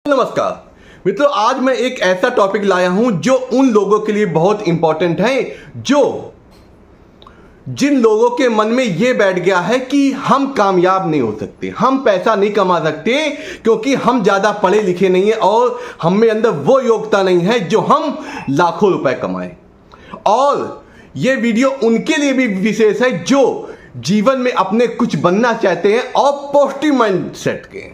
नमस्कार मित्रों, आज मैं एक ऐसा टॉपिक लाया हूं जो उन लोगों के लिए बहुत इंपॉर्टेंट है जिन लोगों के मन में यह बैठ गया है कि हम कामयाब नहीं हो सकते, हम पैसा नहीं कमा सकते क्योंकि हम ज़्यादा पढ़े लिखे नहीं हैं और हम में अंदर वो योग्यता नहीं है जो हम लाखों रुपए कमाएं। और ये वीडियो उनके लिए भी विशेष है जो जीवन में अपने कुछ बनना चाहते हैं और पॉजिटिव माइंडसेट के,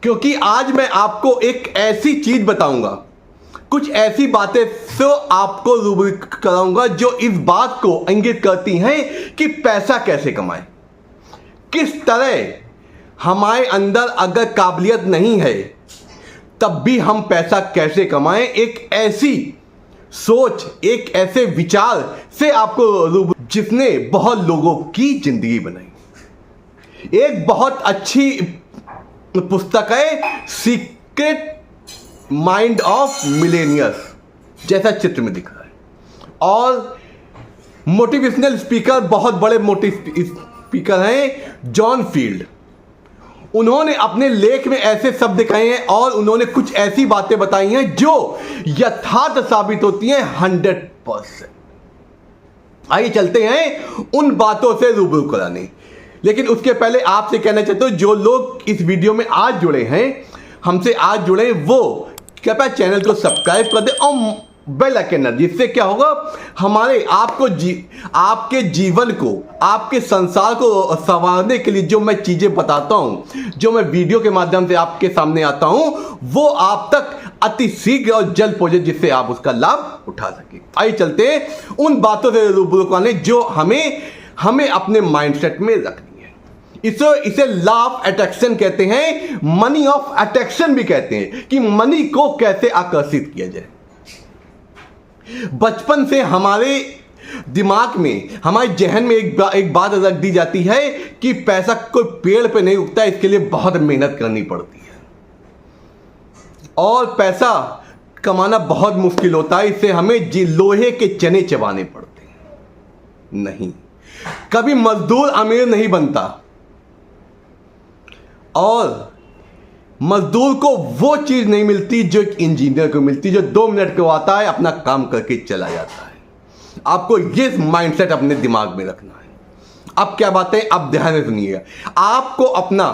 क्योंकि आज मैं आपको एक ऐसी चीज बताऊंगा, कुछ ऐसी बातें तो आपको रूबरू कराऊंगा जो इस बात को इंगित करती हैं कि पैसा कैसे कमाएं, किस तरह हमारे अंदर अगर काबिलियत नहीं है तब भी हम पैसा कैसे कमाएं। एक ऐसी सोच, एक ऐसे विचार से आपको रूबरू जिसने बहुत लोगों की जिंदगी बनाई। एक बहुत अच्छी पुस्तक है सीक्रेट माइंड ऑफ मिलेनियर्स, जैसा चित्र में दिख रहा है। और मोटिवेशनल स्पीकर, बहुत बड़े स्पीकर हैं जॉन फील्ड, उन्होंने अपने लेख में ऐसे शब्द कहे हैं और उन्होंने कुछ ऐसी बातें बताई हैं जो यथार्थ साबित होती हैं 100%। आइए चलते हैं उन बातों से रूबरू कराने। लेकिन उसके पहले आपसे कहना चाहता हूं, जो लोग इस वीडियो में आज जुड़े हैं, हमसे आज जुड़े, वो कृपया चैनल को सब्सक्राइब कर दे और बेल आइकन, जिससे क्या होगा, हमारे आपके जीवन को, आपके संसार को संवारने के लिए जो मैं चीजें बताता हूं, जो मैं वीडियो के माध्यम से आपके सामने आता हूं, वो आप तक अति शीघ्र और जल्द पहुंचे, जिससे आप उसका लाभ उठा सके। आइए चलते हैं उन बातों से रूबरू कराने जो हमें अपने माइंडसेट में रखनी है। इसे लॉ ऑफ अट्रैक्शन कहते हैं, मनी ऑफ अट्रैक्शन भी कहते हैं, कि मनी को कैसे आकर्षित किया जाए। बचपन से हमारे दिमाग में, हमारे जहन में एक बात रख दी जाती है कि पैसा कोई पेड़ पे नहीं उगता, इसके लिए बहुत मेहनत करनी पड़ती है और पैसा कमाना बहुत मुश्किल होता है, इससे हमें लोहे के चने चबाने पड़ते हैं। नहीं, कभी मजदूर अमीर नहीं बनता और मजदूर को वो चीज नहीं मिलती जो एक इंजीनियर को मिलती, जो 2 मिनट को आता है, अपना काम करके चला जाता है। आपको ये माइंडसेट अपने दिमाग में रखना है। अब क्या बात है, अब ध्यान से सुनिएगा। आपको अपना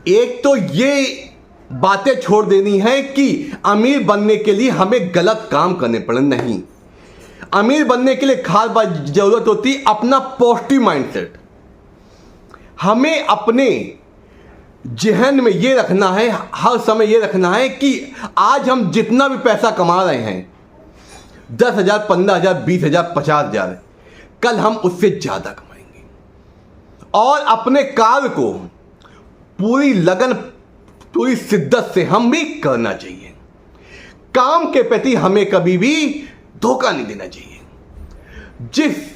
एक तो ये बातें छोड़ देनी है कि अमीर बनने के लिए हमें गलत काम करने पड़े। नहीं, अमीर बनने के लिए खास बात जरूरत होती है अपना पॉजिटिव माइंडसेट। हमें अपने जहन में ये रखना है, हर समय ये रखना है कि आज हम जितना भी पैसा कमा रहे हैं, 10,000, 15,000, 20,000, 50,000, कल हम उससे ज्यादा कमाएंगे। और अपने कार्य को पूरी लगन, पूरी शिद्दत से हम भी करना चाहिए। काम के प्रति हमें कभी भी धोखा नहीं देना चाहिए। जिस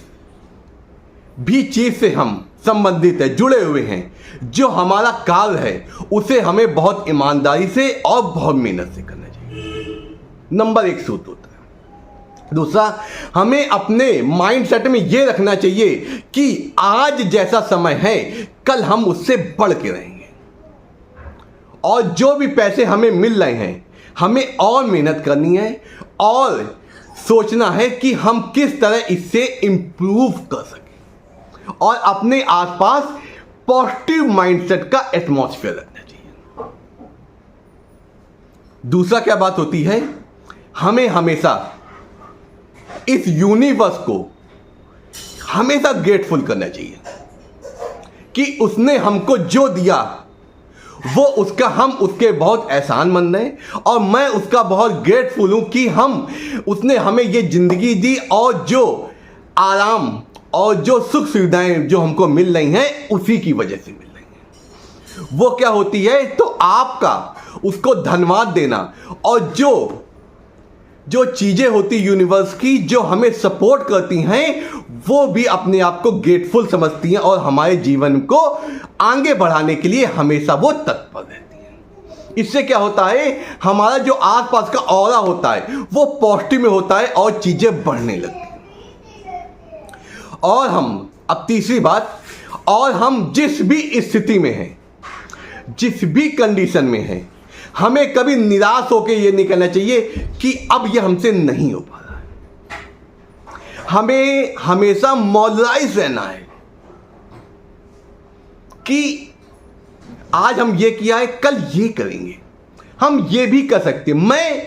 भी चीज से हम संबंधित है, जुड़े हुए हैं, जो हमारा कार्य है, उसे हमें बहुत ईमानदारी से और बहुत मेहनत से करना चाहिए। नंबर 1 सूत्र होता है। दूसरा, हमें अपने माइंडसेट में यह रखना चाहिए कि आज जैसा समय है, कल हम उससे बढ़ के रहेंगे और जो भी पैसे हमें मिल रहे हैं, हमें और मेहनत करनी है और सोचना है कि हम किस तरह इससे इंप्रूव कर सकें और अपने आसपास पॉजिटिव माइंडसेट का एटमॉस्फेयर रखना चाहिए। दूसरा क्या बात होती है, हमें हमेशा इस यूनिवर्स को हमेशा ग्रेटफुल करना चाहिए कि उसने हमको जो दिया वो उसका, हम उसके बहुत एहसानमंद हैं और मैं उसका बहुत ग्रेटफुल हूं कि उसने हमें ये जिंदगी दी और जो आराम और जो सुख सुविधाएं जो हमको मिल रही हैं, उसी की वजह से मिल रही हैं। वो क्या होती है, तो आपका उसको धन्यवाद देना और जो चीजें होती यूनिवर्स की जो हमें सपोर्ट करती हैं, वो भी अपने आप को ग्रेटफुल समझती हैं और हमारे जीवन को आगे बढ़ाने के लिए हमेशा वो तत्पर रहती हैं। इससे क्या होता है, हमारा जो आसपास का ऑरा होता है वो पॉजिटिव में होता है और चीजें बढ़ने लगती हैं। और हम, अब तीसरी बात, और हम जिस भी स्थिति में हैं, जिस भी कंडीशन में है, हमें कभी निराश होकर ये नहीं करना चाहिए कि अब ये हमसे नहीं हो पा रहा है। हमें हमेशा मॉडलाइज रहना है कि आज हम ये किया है, कल ये करेंगे, हम ये भी कर सकते हैं, मैं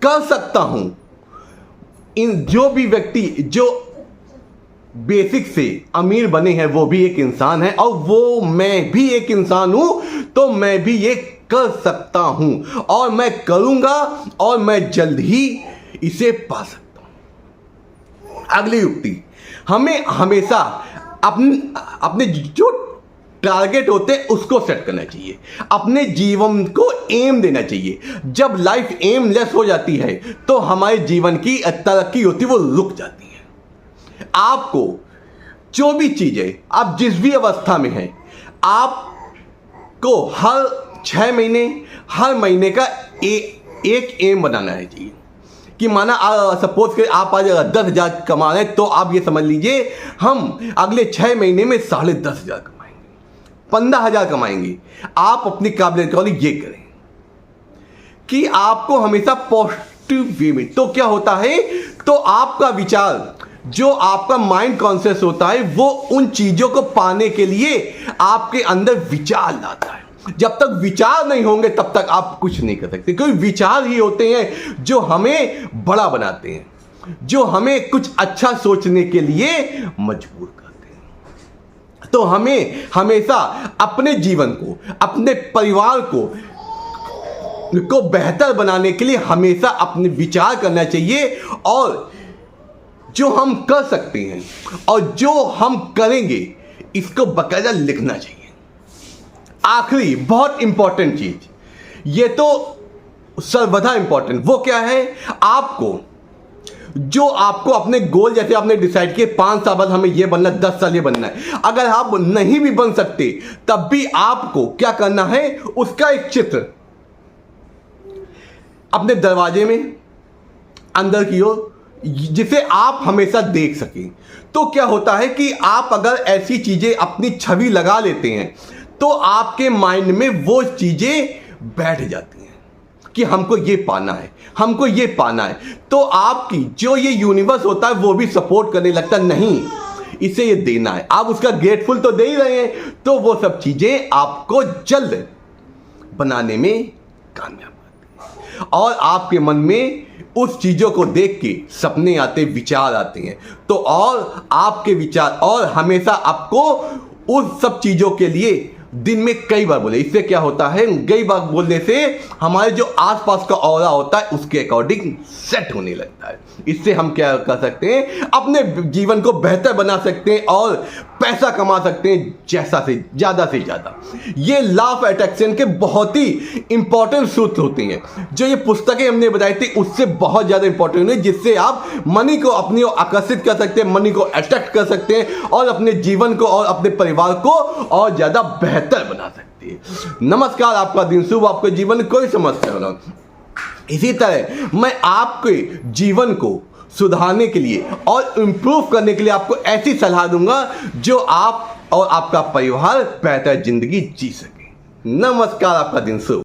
कर सकता हूं। इन जो भी व्यक्ति जो बेसिक से अमीर बने हैं वो भी एक इंसान है, और वो मैं भी एक इंसान हूं, तो मैं भी ये कर सकता हूं और मैं करूंगा और मैं जल्द ही इसे पा सकता हूं। अगली युक्ति, हमें हमेशा अपने जो टारगेट होते हैं उसको सेट करना चाहिए, अपने जीवन को एम देना चाहिए। जब लाइफ एमलेस हो जाती है तो हमारे जीवन की तरक्की होती है वो रुक जाती है। आपको जो भी चीजें, आप जिस भी अवस्था में हैं, आपको हर 6 महीने, हर महीने का एक एम बनाना है चाहिए कि माना सपोज कि आप आज 10,000 कमा रहे हैं, तो आप ये समझ लीजिए हम अगले 6 महीने में 10,500 कमाएंगे, 15,000 कमाएंगे। आप अपनी काबिलियत के लिए ये करें कि आपको हमेशा पॉजिटिव वे में, तो क्या होता है, तो आपका विचार, जो आपका माइंड कॉन्शियस होता है, वो उन चीजों को पाने के लिए आपके अंदर विचार लाता है। जब तक विचार नहीं होंगे तब तक आप कुछ नहीं कर सकते, क्योंकि विचार ही होते हैं जो हमें बड़ा बनाते हैं, जो हमें कुछ अच्छा सोचने के लिए मजबूर करते हैं। तो हमें हमेशा अपने जीवन को, अपने परिवार को बेहतर बनाने के लिए हमेशा अपने विचार करना चाहिए, और जो हम कर सकते हैं और जो हम करेंगे इसको बकायदा लिखना चाहिए। आखिरी बहुत इंपॉर्टेंट चीज, ये तो सर्वदा इंपॉर्टेंट, वो क्या है, आपको जो आपको अपने गोल, जैसे आपने डिसाइड किए 5 साल बाद हमें ये बनना, 10 साल ये बनना है, अगर आप नहीं भी बन सकते तब भी आपको क्या करना है, उसका एक चित्र अपने दरवाजे में अंदर की ओर, जिसे आप हमेशा देख सकें। तो क्या होता है कि आप अगर ऐसी चीजें अपनी छवि लगा लेते हैं तो आपके माइंड में वो चीजें बैठ जाती हैं कि हमको ये पाना है, हमको ये पाना है। तो आपकी जो ये यूनिवर्स होता है वो भी सपोर्ट करने लगता है, नहीं इसे ये देना है, आप उसका ग्रेटफुल तो दे ही रहे हैं, तो वो सब चीजें आपको जल्द बनाने में कामयाब आती हैं, और आपके मन में उस चीजों को देख के सपने आते, विचार आते हैं, तो और आपके विचार, और हमेशा आपको उस सब चीजों के लिए दिन में कई बार बोले। इससे क्या होता है, कई बार बोलने से हमारे जो आसपास का ऑरा होता है उसके अकॉर्डिंग सेट होने लगता है। इससे हम क्या कर सकते हैं, अपने जीवन को बेहतर बना सकते हैं और पैसा कमा सकते हैं जैसा से ज़्यादा। ये लॉ ऑफ अट्रैक्शन के बहुत ही इंपॉर्टेंट सूत्र होते हैं, जो ये पुस्तकें हमने बताई थी उससे बहुत ज़्यादा इंपॉर्टेंट है, जिससे आप मनी को अपनी ओर आकर्षित कर सकते हैं, मनी को अट्रैक्ट कर सकते हैं, और अपने जीवन को और अपने परिवार को और ज़्यादा बेहतर बना सकते हैं। नमस्कार, आपका दिन शुभ, आपके जीवन में कोई समस्या ना। इसी तरह मैं आपके जीवन को सुधारने के लिए और इम्प्रूव करने के लिए आपको ऐसी सलाह दूंगा जो आप और आपका परिवार बेहतर जिंदगी जी सके। नमस्कार, आपका दिन शुभ।